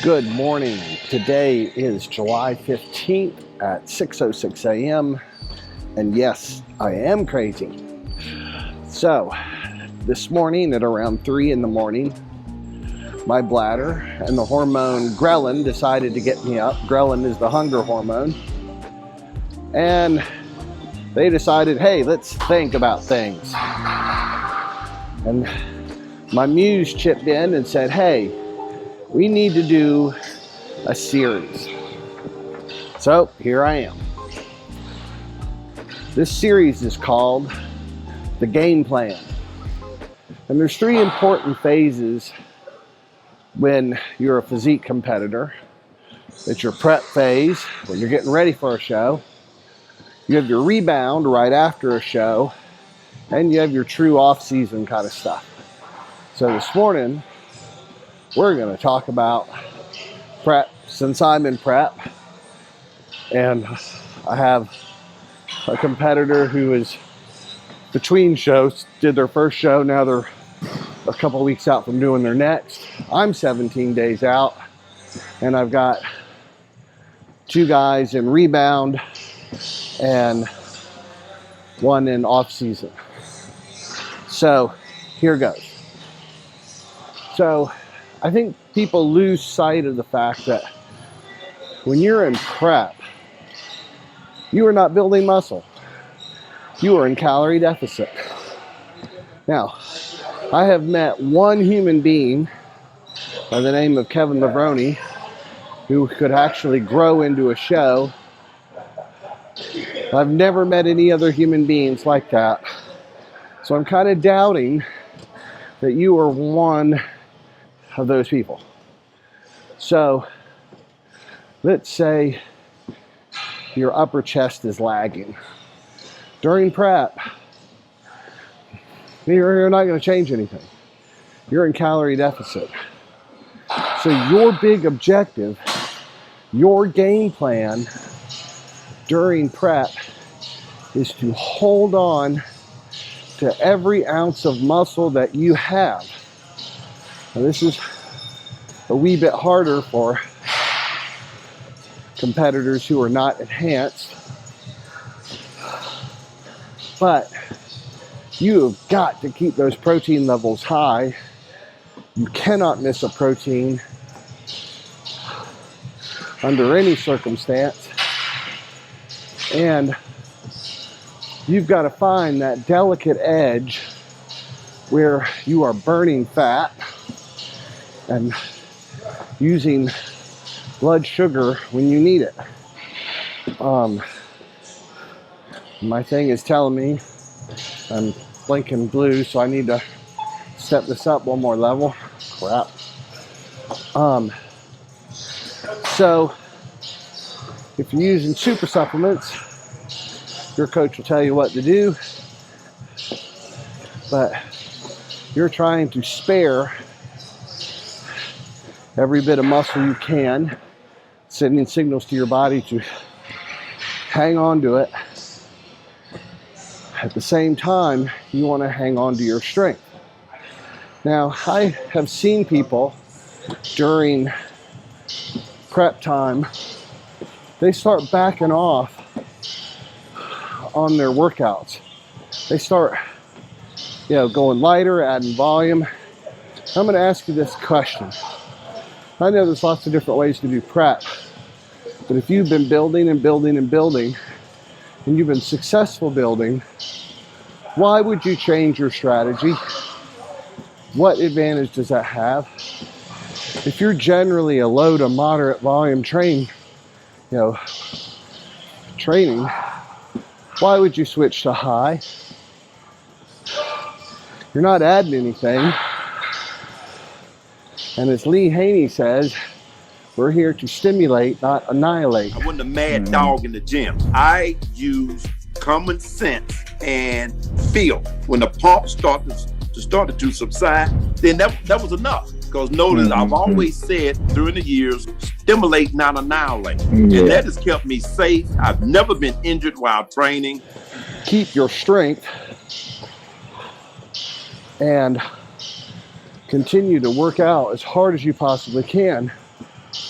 Good morning. Today is July 15th at 6:06 a.m. And yes, I am crazy. So, this morning at around 3 in the morning, my bladder and the hormone ghrelin decided to get me up. Ghrelin is the hunger hormone. And they decided, hey, let's think about things. And my muse chipped in and said, hey, we need to do a series. So here I am. This series is called The Game Plan. And there's three important phases when you're a physique competitor. It's your prep phase, when you're getting ready for a show. You have your rebound right after a show. And you have your true off-season kind of stuff. So this morning, we're going to talk about prep, since I'm in prep. And I have a competitor who is between shows, did their first show, now they're a couple weeks out from doing their next. I'm 17 days out, and I've got two guys in rebound and one in off-season. So here goes. So I think people lose sight of the fact that when you're in prep, you are not building muscle. You are in calorie deficit. Now, I have met one human being by the name of Kevin Levrone who could actually grow into a show. I've never met any other human beings like that. So I'm kind of doubting that you are one of those people. So let's say your upper chest is lagging. During prep, you're not going to change anything. You're in calorie deficit. So your big objective, your game plan during prep is to hold on to every ounce of muscle that you have. Now this is a wee bit harder for competitors who are not enhanced, but you have got to keep those protein levels high. You cannot miss a protein under any circumstance. And you've got to find that delicate edge where you are burning fat and using blood sugar when you need it. My thing is telling me I'm blinking blue, so I need to step this up one more level. Crap. So if you're using super supplements, your coach will tell you what to do, but you're trying to spare every bit of muscle you can, sending signals to your body to hang on to it. At the same time, you want to hang on to your strength. Now, I have seen people during prep time, they start backing off on their workouts. They start, going lighter, adding volume. I'm going to ask you this question. I know there's lots of different ways to do prep, but if you've been building and building and building, and you've been successful building, why would you change your strategy? What advantage does that have? If you're generally a low to moderate volume training, why would you switch to high? You're not adding anything. And as Lee Haney says, we're here to stimulate, not annihilate. I wasn't a mad dog in the gym. I use common sense and feel. When the pump started to subside, then that was enough. Because notice, I've always said during the years, stimulate, not annihilate. Yeah. And that has kept me safe. I've never been injured while training. Keep your strength and continue to work out as hard as you possibly can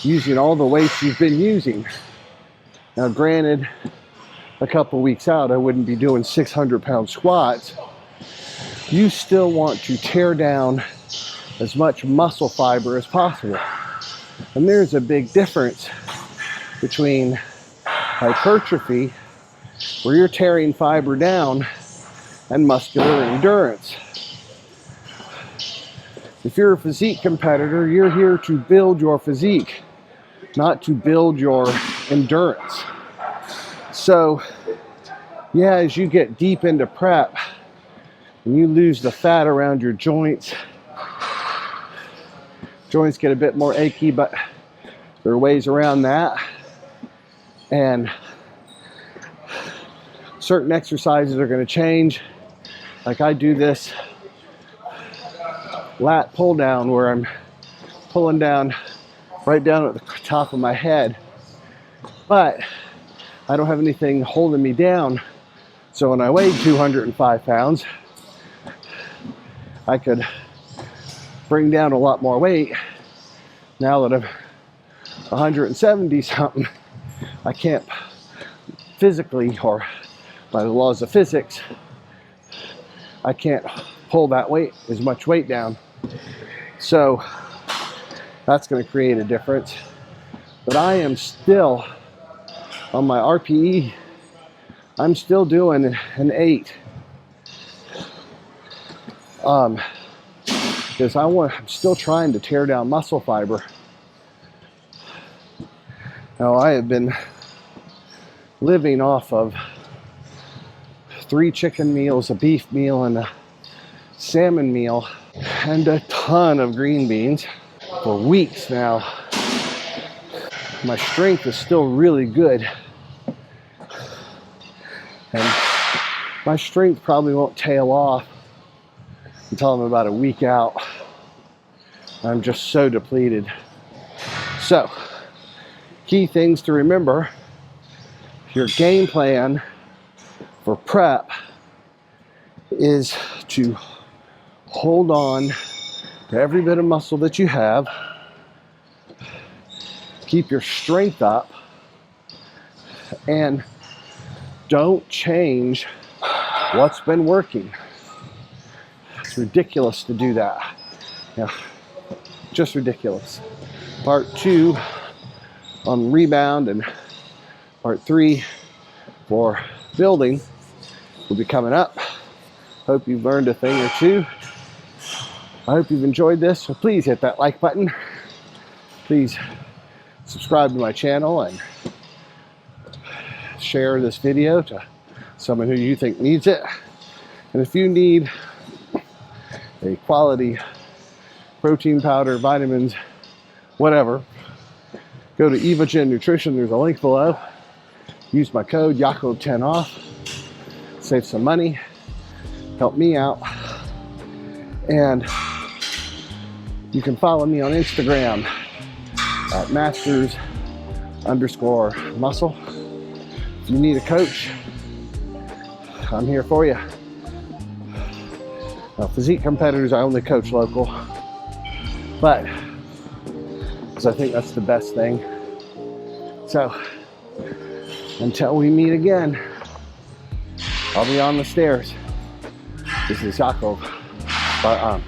using all the weights you've been using. Now, granted, a couple weeks out, I wouldn't be doing 600-pound squats. You still want to tear down as much muscle fiber as possible. And there's a big difference between hypertrophy, where you're tearing fiber down, and muscular endurance. If you're a physique competitor, you're here to build your physique, not to build your endurance. So, yeah, as you get deep into prep and you lose the fat around your joints, joints get a bit more achy, but there are ways around that. And certain exercises are going to change. Like I do this lat pull down where I'm pulling down right down at the top of my head, but I don't have anything holding me down. So when I weighed 205 pounds, I could bring down a lot more weight. Now that I'm 170 something, I can't physically, or by the laws of physics, I can't pull that weight, as much weight down. So that's going to create a difference. But I am still, on my RPE, I'm still doing an 8. Because I'm still trying to tear down muscle fiber. Now, I have been living off of 3 chicken meals, a beef meal, and a salmon meal, and a ton of green beans for weeks now. My strength is still really good, and my strength probably won't tail off until I'm about a week out. I'm just so depleted. So, key things to remember: your game plan for prep is to hold on to every bit of muscle that you have, keep your strength up, and don't change what's been working. It's ridiculous to do that. Yeah, just ridiculous. Part 2 on Rebound and part 3 for building will be coming up. Hope you've learned a thing or two. I hope you've enjoyed this, so please hit that like button. Please subscribe to my channel and share this video to someone who you think needs it. And if you need a quality protein powder, vitamins, whatever, go to Evogen Nutrition. There's a link below. Use my code YACO10 off. Save some money. Help me out. And you can follow me on Instagram at masters_muscle. If you need a coach, I'm here for you. Physique competitors, I only coach local, but because I think that's the best thing. So until we meet again, I'll be on the stairs. This is Jacob. Bye.